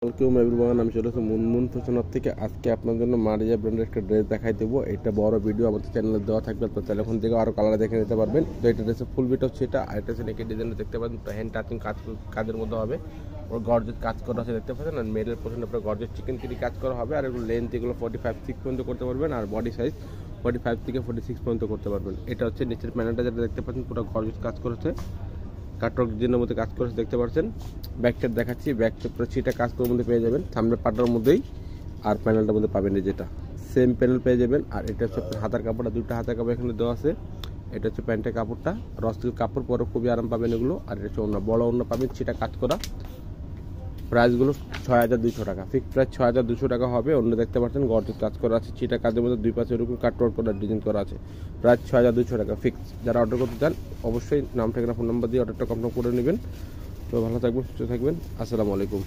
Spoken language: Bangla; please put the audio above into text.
ওয়েলকাম এভরিওয়ান, আমি চলে এসেছি মুনমুন ফ্যাশন হাব থেকে। আজকে আপনার জন্য মারিয়া ব্র্যান্ডের একটা ড্রেস দেখাই দেবো। এটা বড় ভিডিও আমাদের চ্যানেলে দেওয়া থাকবে, তো টেলিফোন থেকে আরও কালার দেখে নিতে পারবেন। তো এটা ড্রেসের ফুল ভিডিও হচ্ছে এটা। আর এটা হচ্ছে নেকের ডিজাইন দেখতে পাবেন, হ্যান্ড টাচিং কাজের মধ্যে হবে। ওর গর্জেস কাজ করা আছে দেখতে পাচ্ছেন। আর মেডেল পোর্শন আপনার গর্জেস চিকেন কিরি কাজ করা হবে। আর এগুলো লেন্থ এগুলো 45-6 পর্যন্ত করতে পারবেন। আর বডি সাইজ 45 থেকে 46 পর্যন্ত করতে পারবেন। এটা হচ্ছে নিচের প্যানেলটা যেটা দেখতে পাচ্ছেন, পুরো গর্জেস কাজ করেছে, কাটওয়ার্ক ডিজাইনের মধ্যে কাজ করেছে দেখতে পাচ্ছেন। ব্যাকটা দেখাচ্ছি, ব্যাকটা পুরো ছিটা কাজ করার মধ্যে পেয়ে যাবেন, সামনের পাটার মধ্যেই। আর প্যানেলটার মধ্যে পাবেন যেটা সেম প্যানেল পেয়ে যাবেন। আর এটা হচ্ছে হাতার কাপড়টা, দুটো হাতার কাপড় এখানে দেওয়া আছে। এটা হচ্ছে প্যান্টের কাপড়টা, রস্টিল কাপড়, পরে খুবই আরাম পাবেন এগুলো। আর এটা হচ্ছে অন্য বড় অন্য পাবেন, ছিটা কাজ করা। প্রাইসগুলো 6200 টাকা, ফিক্সড প্রাইস 6200 টাকা হবে। অন্য দেখতে পাচ্ছেন গর্জেস কাজ করা আছে, ছিটা কাজের মধ্যে দুই পাশে এরকম কাটওয়ার্ক করা ডিজাইন করা আছে। প্রাইস 6200 টাকা ফিক্স। যারা অর্ডার করতে চান অবশ্যই নাম ঠিকানা ফোন নাম্বার দিয়ে অর্ডারটা কনফার্ম করে নেবেন। তো ভালো থাকবেন, সুস্থ থাকবেন, আসসালামু আলাইকুম।